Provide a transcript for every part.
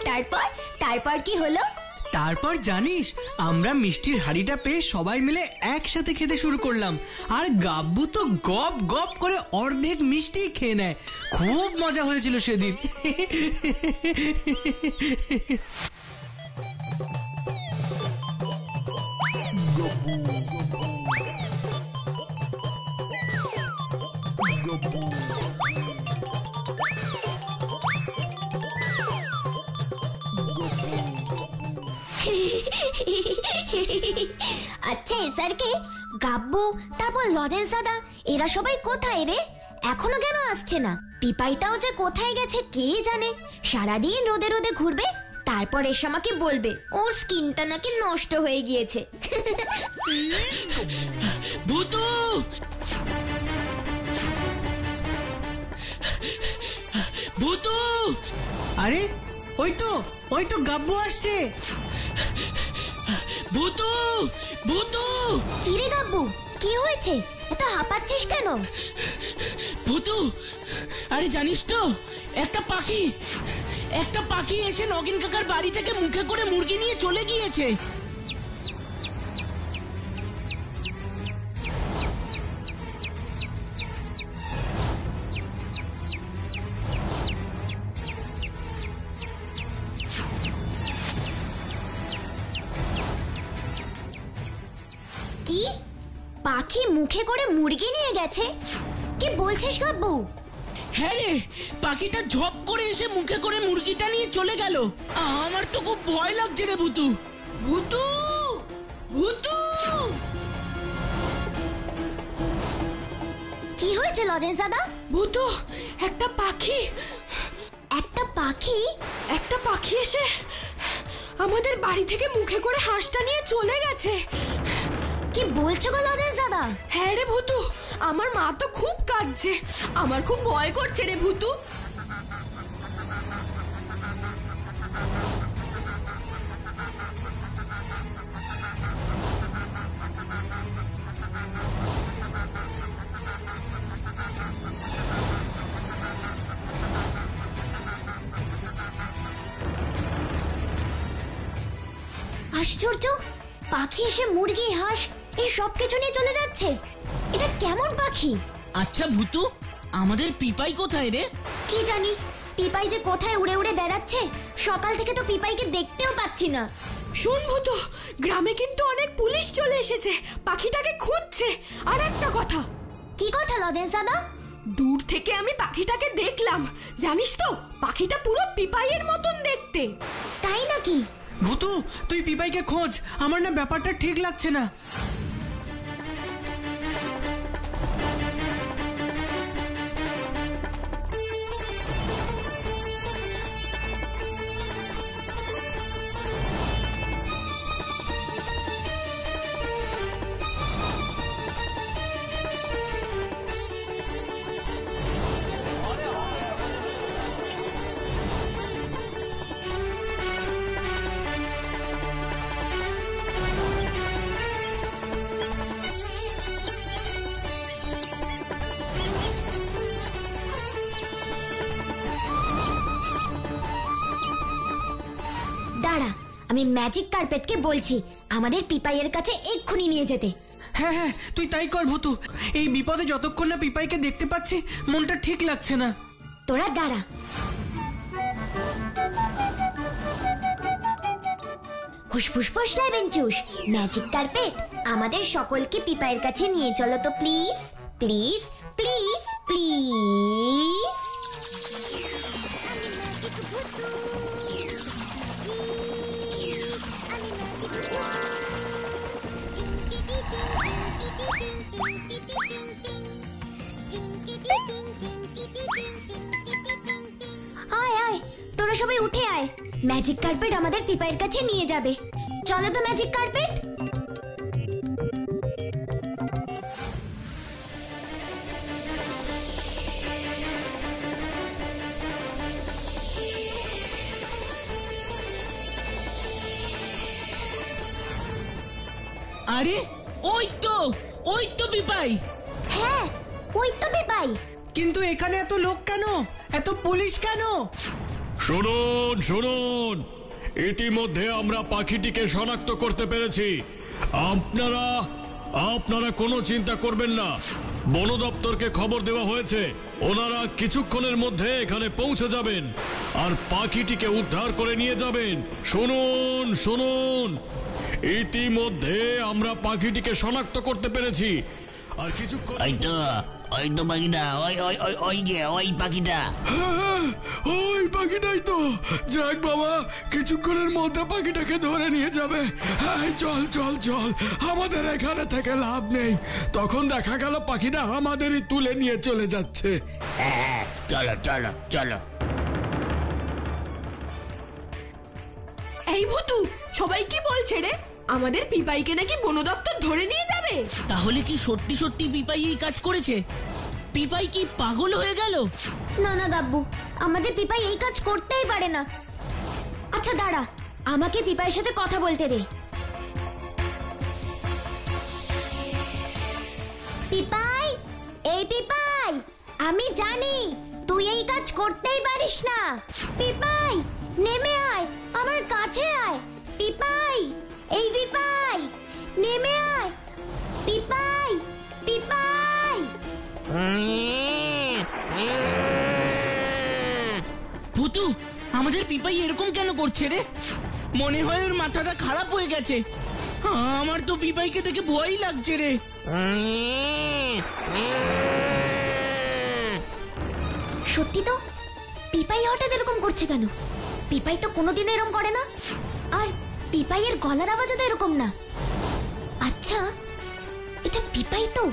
তারপর তারপর কি হলো? তারপর জানিস, আমরা মিষ্টির হাড়িটা পেয়ে সবাই মিলে একসাথে খেতে শুরু করলাম। আর গাব্বু তো গপ গপ করে অর্ধেক মিষ্টি খেয়ে নেয়। খুব মজা হয়েছিল সেদিন। আচ্ছা এসআরকে, গাব্বু, তারপর লজেন্স দাদা, এরা সবাই কোথায় রে? এখনো কেন আসছে না? পিপাইটাও যে কোথায় গেছে কে জানে। সারাদিন রোদে রোদে ঘুরবে, তারপর এসে আমাকে বলবে ওর স্কিনটা নাকি নষ্ট হয়ে গিয়েছে। ভূতু, ভূতু! আরে ওই তো গাব্বু আসছে। ভূতু, ভূতু! কি রে গাব্বু, কি হয়েছে? এত হাঁপাচ্ছিস কেন? ভূতু, আরে জানিস তো, একটা পাখি এসে নগেন কাকার বাড়ি থেকে মুখে করে মুরগি নিয়ে চলে গিয়েছে। কি? পাখি মুখে করে মুরগি নিয়ে গেছে? কি বলছিস গাব্বু? হ্যাঁ রে, পাখিটা ঝপ করে এসে মুখে করে মুরগিটা নিয়ে চলে গেল। আমার তো খুব ভয় লাগছে রে ভূতু। ভূতু, ভূতু! কি হয়েছে লজেন্স দাদা? ভূতু, একটা পাখি এসে আমাদের বাড়ি থেকে মুখে করে হাঁসটা নিয়ে চলে গেছে। কি বলছো গো লজেন্স দাদা? হ্যাঁ রে ভূতু, আমার মা তো খুব কাঁদছে। আমার খুব ভয় করছে রে ভূতু। আশ্চর্য, পাখি এসে মুরগি হাঁস এই সব কিছু নিয়ে চলে যাচ্ছে। এটা কেমন পাখি? আচ্ছা ভূতু, আমাদের পিপাই কোথায় রে? কি জানি, পিপাই যে কোথায় উড়ে উড়ে বেড়াচ্ছে। সকাল থেকে তো পিপাইকে দেখতেও পাচ্ছি না। শোন ভূতু, গ্রামে কিন্তু অনেক পুলিশ চলে এসেছে, পাখিটাকে খুঁজছে। আর একটা কথা। কি কথা লজেন্স দাদা? দূর থেকে আমি পাখিটাকে দেখলাম। জানিস তো, পাখিটা পুরো পিপাইয়ের মতন দেখতে। তাই নাকি? ভূতু, তুই পিপাইকে খোঁজ, আমার না ব্যাপারটা ঠিক লাগছে না। দাঁড়া, আমি ম্যাজিক কার্পেটকে বলছি আমাদের পিপাইয়ের কাছে এক্ষুনি নিয়ে যেতে। হ্যাঁ হ্যাঁ, তুই তাই কর ভূতু। এই বিপদে যতক্ষণ না পিপাইকে দেখতে পাচ্ছি মনটা ঠিক লাগছে না। তোরা দাঁড়া। হুসফুসফুস লেবেন চুস, ম্যাজিক কার্পেট আমাদের সকলকে পিপাইয়ের কাছে নিয়ে চলো তো প্লিজ, প্লিজ, প্লিজ, প্লিজ। আয় আয়, তোরা সবাই উঠে আয়। ম্যাজিক কার্পেট আমাদের পিপাইয়ের কাছে নিয়ে যাবে। চলো তো ম্যাজিক কার্পেট। আরে ওই তো পিপাই। হ্যাঁ, ওই তো পিপাই। কিন্তু এখানে এত লোক কেন, এত পুলিশ কেন? শুনুন শুনুন, ইতিমধ্যে আমরা পাখিটিকে শনাক্ত করতে পেরেছি। আপনারা আপনারা কোনো চিন্তা করবেন না, বন দপ্তরকে খবর দেওয়া হয়েছে, ওনারা কিছুক্ষণের মধ্যে এখানে পৌঁছে যাবেন আর পাখিটিকে উদ্ধার করে নিয়ে যাবেন। শুনুন শুনুন, ইতিমধ্যে আমরা পাখিটিকে শনাক্ত করতে পেরেছি আর কিছুক্ষণ। ওই তো পাখিটা, ওই পাখিটা। ওই পাখিটাই তো। যাক বাবা, কিছুক্ষণের মধ্যে পাখিটাকে ধরে নিয়ে যাবে। চল চল চল, আমাদের এখানে থেকে লাভ নেই। তখন দেখা গেল পাখিটা আমাদেরই তুলে নিয়ে চলে যাচ্ছে। হ্যাঁ, চলো চলো চলো। এই ভুতু, সবাই কি বলছে রে? আমাদের পিপাইকে নাকি বন দপ্তর ধরে নিয়ে যাবে। তাহলে কি সত্যি সত্যি পিপাই এই কাজ করেছে? পিপাই কি পাগল হয়ে গেল? না না গাব্বু, আমাদের পিপাই এই কাজ করতেই পারে না। আচ্ছা দাঁড়া, আমাকে পিপাইয়ের সাথে কথা বলতে দে। পিপাই, এই পিপাই, আমি জানি তুই এই কাজ করতেই পারিস না। পিপাই, নেমে আয়, আমার কাছে আয়। পিপাই, এই পিপাই, নেমে আয়। পিপাই, পিপাই। ভুতু, আমাদের পিপাই এরকম কেন করছে রে? মনে হয় ওর মাথাটা খারাপ হয়ে গেছে। আমার তো পিপাইকে দেখে ভয়ই লাগছে রে। সত্যি তো, পিপাই হঠাৎ এরকম করছে কেন? পিপাই তো কোনোদিন এরকম করে না, আর পিপাইয়ের গলার আওয়াজও তো এরকম না। আচ্ছা, এটা পিপাই তো,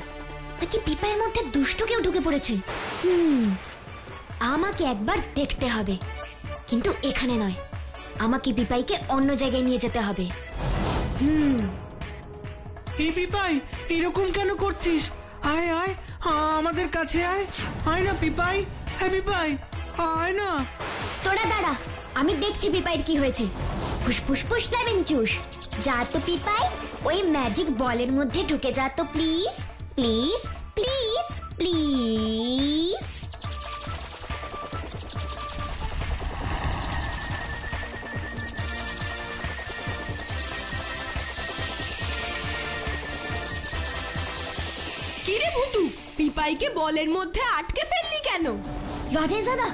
নাকি পিপাইয়ের মধ্যে দুষ্টু কেউ ঢুকে পড়েছে? আমাকে একবার দেখতে হবে, কিন্তু এখানে নয়, আমাকে পিপাইকে অন্য জায়গায় নিয়ে যেতে হবে। এই পিপাই, এরকম কেন করছিস? আয় আয়, আমাদের কাছে আয়। আয় না পিপাই, হ্যাঁ পিপাই, আয় না। তোরা দাঁড়া, আমি দেখছি পিপাইয়ের কি হয়েছে। ফুসফুস ফুস লেমন জুস, যা তো পিপাই, ওই ম্যাজিক বলের মধ্যে ঢুকে যা তো প্লিজ প্লিজ প্লিজ প্লিজ। কিরে ভুতু, পিপাইকে বলের মধ্যে আটকে ফেললি কেন? রাজেশ দাদা,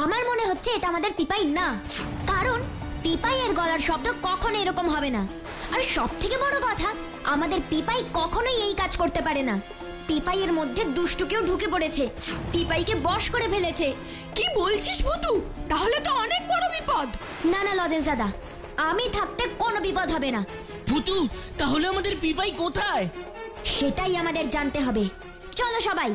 আমার মনে হচ্ছে এটা আমাদের পিপাই না, কারণ পিপাইয়ের গলার শব্দ কখনো এরকম হবে না। আর সব থেকে বড় কথা, আমাদের পিপাই কখনোই এই কাজ করতে পারে না। পিপাইয়ের মধ্যে দুষ্টু কেউ ঢুকে পড়েছে, পিপাইকে বশ করে ফেলেছে। কি বলছিস ভুতু? তাহলে তো অনেক বড় বিপদ। না না লজেন্স দাদা, আমি থাকতে কোনো বিপদ হবে না। ভুতু, তাহলে আমাদের পিপাই কোথায়? সেটাই আমাদের জানতে হবে। চলো সবাই।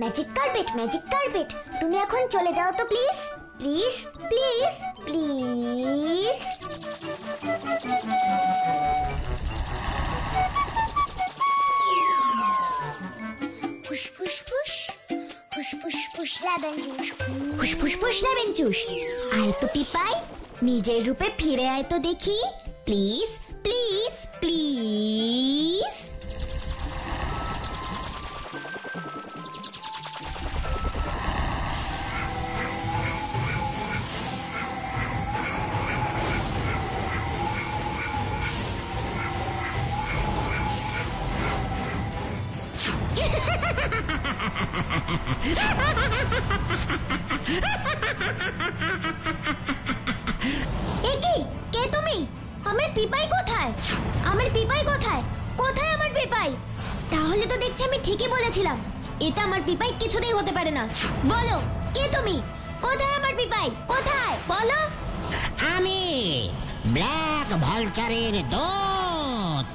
ম্যাজিক কার্পেট, ম্যাজিক কার্পেট, তুমি এখন চলে যাও তো প্লিজ প্লিজ প্লিজ প্লিজ। ফুসফুস ফুস, ফুসফুস ফুস লেমন জুস, ফুসফুস ফুস লেমন জুস। আয় তো পিপাই, নিজের রূপে ফিরে আয় তো দেখি, প্লিজ প্লিজ প্লিজ। এ কি? কে তুমি? আমার পিপাই কোথায়? আমার পিপাই কোথায়? কোথায় আমার পিপাই? তাহলে তো দেখছি আমি ঠিকই বলেছিলাম, এটা আমার পিপাই কিছুতেই হতে পারে না। বলো, কে তুমি? কোথায় আমার পিপাই? কোথায় বলো? আমি ব্ল্যাক ভালচারের দূত।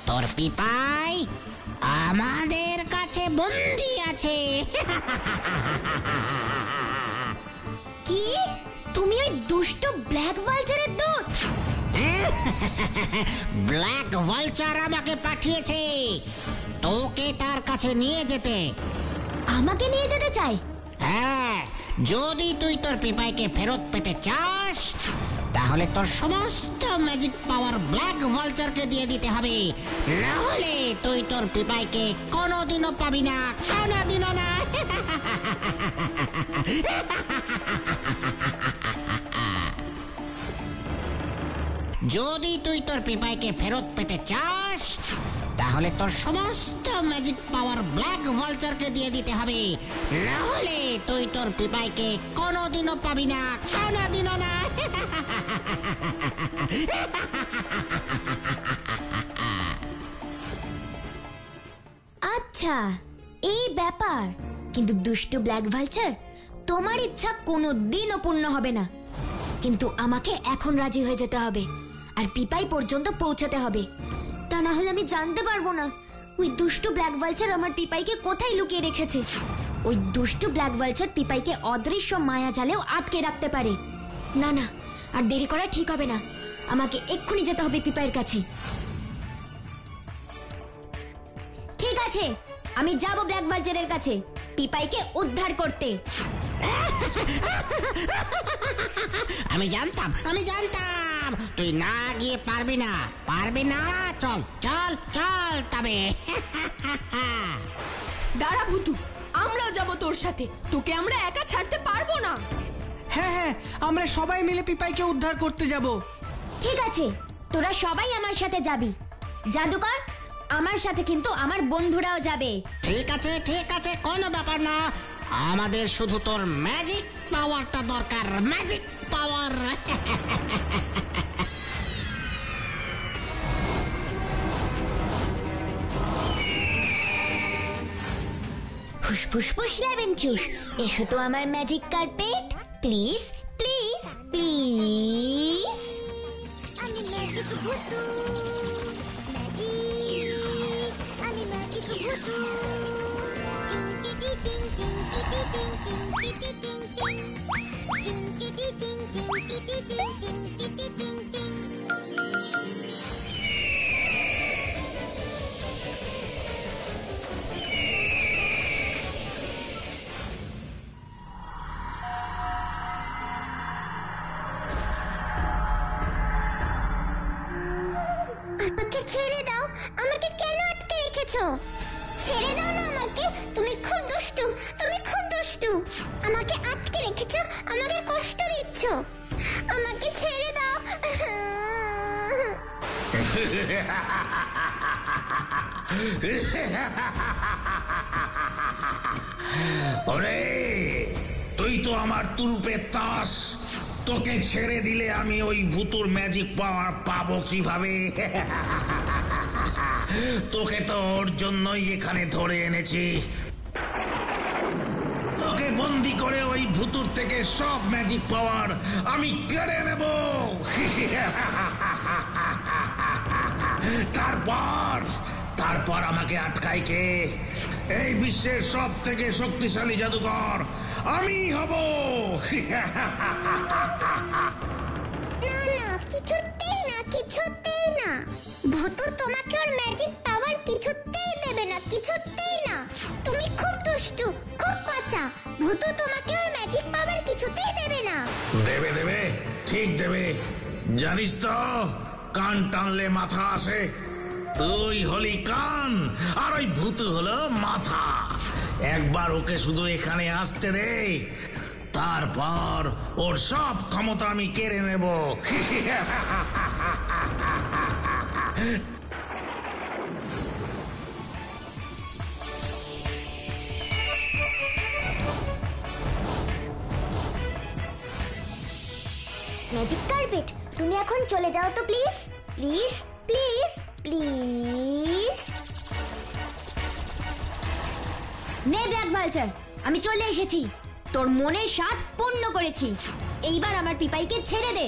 তোর পিপাই আমাদের কাছে বন্দি আছে। কি? তুমি ওই দুষ্ট ব্ল্যাক ভালচারের দূত? ব্ল্যাক ভালচার আমাকে পাঠিয়েছে তোকে তার কাছে নিয়ে যেতে। আমাকে নিয়ে যেতে চাই? হ্যাঁ, যদি তুই তোর পিপাইকে ফেরত পেতে চাস তাহলে তোর সমস্ত ম্যাজিক পাওয়ার ব্ল্যাক ভালচারকে দিয়ে দিতে হবে, না হলে তুই তোর পিপাইকে কোনোদিনও পাবি না, কোনোদিনও না। যদি তুই তোর পিপাইকে ফেরত পেতে চাস তাহলে তোর সমস্ত ম্যাজিক পাওয়ার ব্ল্যাক ভালচারকে দিয়ে দিতে হবে, না হলে তুই তোর পিপাইকে কোনোদিনও পাবি না, কোনোদিনও না। আচ্ছা, এই ব্যাপার। কিন্তু দুষ্টু ব্ল্যাক ভালচার, তোমার ইচ্ছা কোনোদিনও পূর্ণ হবে না। কিন্তু আমাকে এখন রাজি হয়ে যেতে হবে আর পিপাই পর্যন্ত পৌঁছাতে হবে, তা না হলে আমি জানতে পারবো না ওই দুষ্টু ব্ল্যাক ভালচার আমার পিপাইকে কোথায় লুকিয়ে রেখেছে। ওই দুষ্টু ব্ল্যাক ভালচার পিপাইকে অদৃশ্য মায়া জালেও আটকে রাখতে পারে। না না, আর দেরি করা ঠিক হবে না, আমাকে এক্ষুনি যেতে হবে পিপাইয়ের কাছে। ঠিক আছে, আমি যাব ব্ল্যাক ভালচারের কাছে পিপাইকে উদ্ধার করতে। আমি জানতাম তুই না গিয়ে পারবি না, চল চল চল তবে। দাঁড়া ভূতু, আমরাও যাব তোর সাথে, তোকে আমরা একা ছাড়তে পারবো না। হ্যাঁ হ্যাঁ, আমরা সবাই মিলে পিপাইকে উদ্ধার করতে যাব। ঠিক আছে, তোরা সবাই আমার সাথে যাবি। জাদুকর, আমার সাথে কিন্তু আমার বন্ধুরাও যাবে। ঠিক আছে, কোনো ব্যাপার না, আমাদের শুধু তোর ম্যাজিক পাওয়ারটা দরকার, ম্যাজিক পাওয়ার। ফুসফুস লেবেন চুস, এসো তো আমার magic carpet, please please please. আমি ম্যাজিক ভূতু, আমি ম্যাজিক ভূতু। আমাকে ছেড়ে দাও, আমাকে কেন আটকে রেখেছো? ছেড়ে দাও না আমাকে, তুমি খুব দুষ্টু, আমাকে আটকে রেখেছো, আমাকে কষ্ট দিচ্ছ, আমাকে ছেড়ে দাও। ওরে, তুই তো আমার তুরুপের তাস, তোকে ছেড়ে দিলে আমি ওই ভূতুর ম্যাজিক পাওয়ার পাবো কিভাবে? তোকে তো ওর জন্যই এখানে ধরে এনেছি, তোকে বন্দি করে ওই ভূতুর থেকে সব ম্যাজিক পাওয়ার আমি কেড়ে নেব। তারপর আমাকে আটকাই কে? এই বিশ্বের সব থেকে শক্তিশালী জাদুকর আমি হব। না, কিছুতেই না, ভূতু তোমাকে ওর ম্যাজিক পাওয়ার কিছুতেই দেবে না, কিছুতেই না। তুমি খুব দুষ্টু, খুব পচা, ভূতু তোমাকে ওর ম্যাজিক পাওয়ার কিছুতেই দেবে না। দেবে, ঠিক দেবে। জানিস তো, কান টানলে মাথা আসে। তুই হলি কান আর ওই ভূতু হলো মাথা। একবার ওকে শুধু এখানে আসতে দে, তারপর ওর সব ক্ষমতা আমি কেড়ে নেব। ম্যাজিক কার্পেট তুমি এখন চলে যাও তো প্লিজ প্লিজ প্লিজ প্লিজ। নে ব্ল্যাক ভালচার, আমি চলে এসেছি। তোর মনের স্বাদ পূর্ণ করেছি। এইবার আমার পিপাইকে ছেড়ে দে।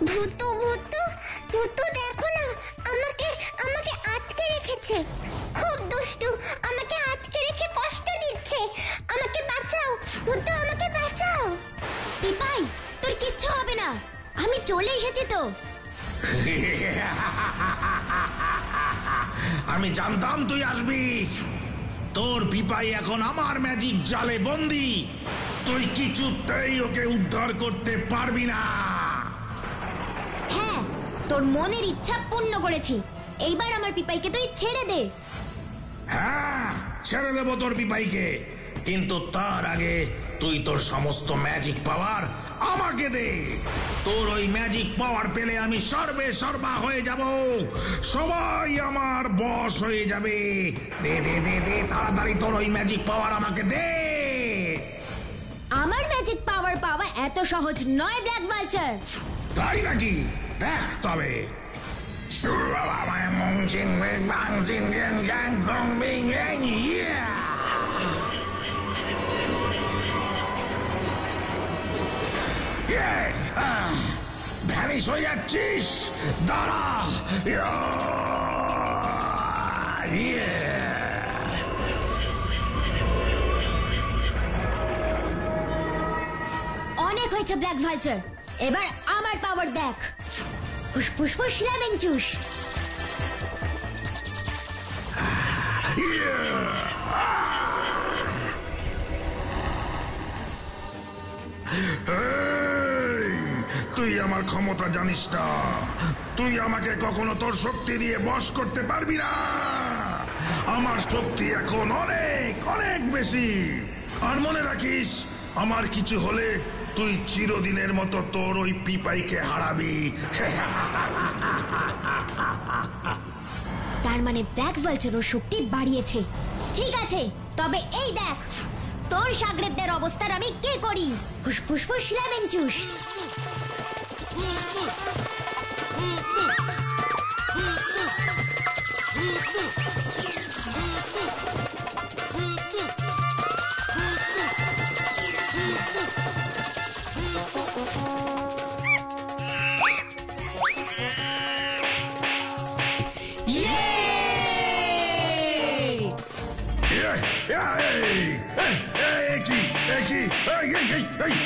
ভূতু ভূতু ভূতু দেখো না, আমাকে আমাকে আটকে রেখেছে। খুব দুষ্টু, আমাকে আটকে রেখে কষ্ট দিচ্ছে। আমাকে বাঁচাও ভূতু, আমাকে বাঁচাও। পিপাই, তোর কিচ্ছু হবে না, আমি চলে এসেছি তো। আমি জানতাম তুই আসবি। তোর পিপাই এখন আমার ম্যাজিক জালে বন্দি। তুই কিছুতেই ওকে উদ্ধার করতে পারবি না। হ্যাঁ, তোর মনের ইচ্ছা পূর্ণ করেছি। এইবার আমার পিপাইকে তুই ছেড়ে দে। হ্যাঁ, ছেড়ে দেবো তোর পিপাইকে, কিন্তু তার আগে তুই তোর সমস্ত ম্যাজিক পাওয়ার আমাকে দে। তোর ওই ম্যাজিক পাওয়ার পেলে আমি সর্বে সর্বা হয়ে যাব, সবাই আমার বশ হয়ে যাবে। দে দে দে দে, তাড়াতাড়ি তোর ওই ম্যাজিক পাওয়ার আমাকে দে। আমার ম্যাজিক পাওয়ার পাওয়া এত সহজ নয় ব্ল্যাক ভালচার। তাই নাকি? দেখ তবে। ভ্যানিশ হয়ে যাচ্ছিস, দাঁড়া। অনেক হয়েছে ব্ল্যাক ভালচার, এবার আমার পাওয়ার দেখ। ফুসফুস ফুস লেমন জুস। তুই আমার ক্ষমতা জানিস না। তুই আমাকে কখনো তোর শক্তি দিয়ে বশ করতে পারবি না। আমার শক্তি এখন অনেক অনেক বেশি। আর মনে রাখিস, আমার কিছু হলে তুই চিরদিনের মতো তোর ওই পিপাইকে হারাবি। তার মানে ব্ল্যাক ভালচার ওর শক্তি বাড়িয়েছে। ঠিক আছে, তবে এই দেখ তোর সাগরেদদের অবস্থার আমি কি করি। ফুসফুস ফুস লেমন জুস।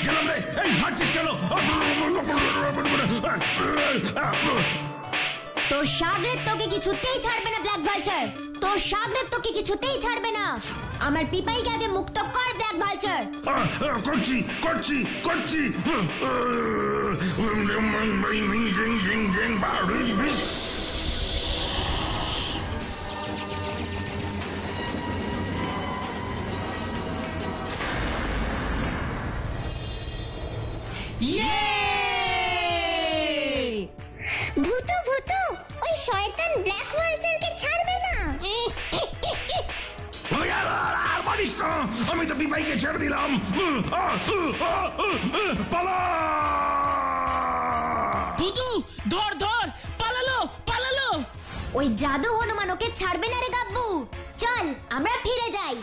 গেলাম রে, মারছিস কেন? তোর সাগরেদ তোকে কিছুতেই ছাড়বে না ব্ল্যাক ভালচার। তোর সাগরেদ তোকে কিছুতেই ছাড়বে না। আমার পিপাইকে আগে মুক্ত কর ব্ল্যাক ভালচার। করছি করছি করছি। ভূতু ভূতু, ওই শয়তান ব্ল্যাক ভালচারকে ছাড়বে না। আমি তো পিপাইকে ছেড়ে দিলাম। পালা! ভূতু, ধর ধর, পালালো পালালো। ওই জাদু হনুমান ওকে ছাড়বে না রে গাব্বু। চল আমরা ফিরে যাই।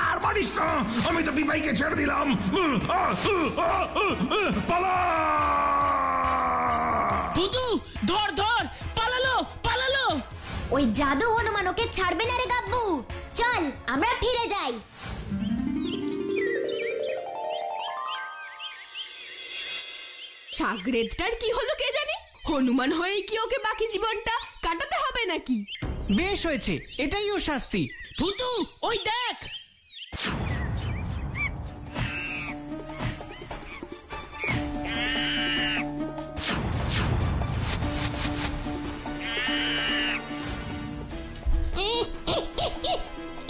আর মারিস না, আমি তো পিপাইকে ছেড়ে দিলাম। পালা! ভূতু, ধর ধর, পালালো পালালো। ওই জাদু হনুমান ওকে ছাড়বে না রে গাব্বু। চল আমরা ফিরে যাই। সাগরেদটার কি হলো কে জানি? হনুমান হয়েই কি ওকে বাকি জীবনটা কাটাতে হবে নাকি? বেশ হয়েছে, এটাই ওর শাস্তি। ভূতু, ওই দেখ।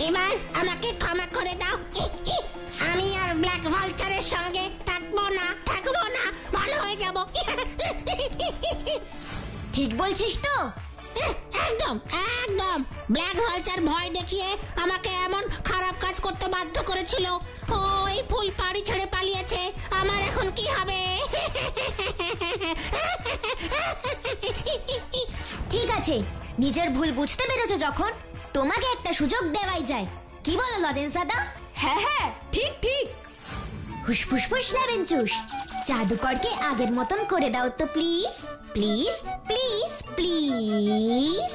এবার আমাকে ক্ষমা করে দাও। আমি আর ব্ল্যাক ভালচারের সঙ্গে থাকবো না, ভালো হয়ে যাব। ঠিক বলছিস তো? একদম একদম। ব্ল্যাক ভালচার ভয় দেখিয়ে আমাকে এমন খারাপ কাজ করতে বাধ্য করেছিল। ওই ফুল পাড়ি ছেড়ে পালিয়েছে, আমার এখন কি হবে? ঠিক আছে, নিজের ভুল বুঝতে পেরেছো যখন, তোমাকে একটা সুযোগ দেওয়াই যায়। কি বলো লজেন্স দাদা? হ্যাঁ হ্যাঁ, ঠিক ঠিক। হুসফুসফুস লেবেনচুস, জাদুকরকে আগের মতন করে দাও তো প্লিজ, প্লিজ প্লিজ প্লিজ।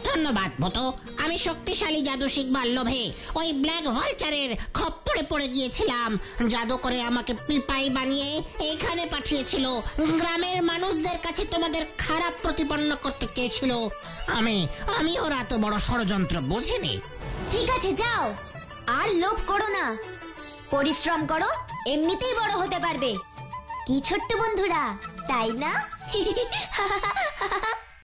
ধন্যবাদ ভূতু। আমি শক্তিশালী জাদু শিখবার লোভে ওই ব্ল্যাক ভালচারের খপ্পরে পড়ে গিয়েছিলাম। জাদু করে আমাকে পিপাই বানিয়ে এইখানে পাঠিয়েছিল। গ্রামের মানুষদের কাছে তোমাদের খারাপ প্রতিপন্ন করতে চেয়েছিল। আমি ওরা এত বড় ষড়যন্ত্র বুঝিনি। ঠিক আছে, যাও, আর লোভ করো না, পরিশ্রম করো, এমনিতেই বড় হতে পারবে। কি ছোট্ট বন্ধুরা, তাই না?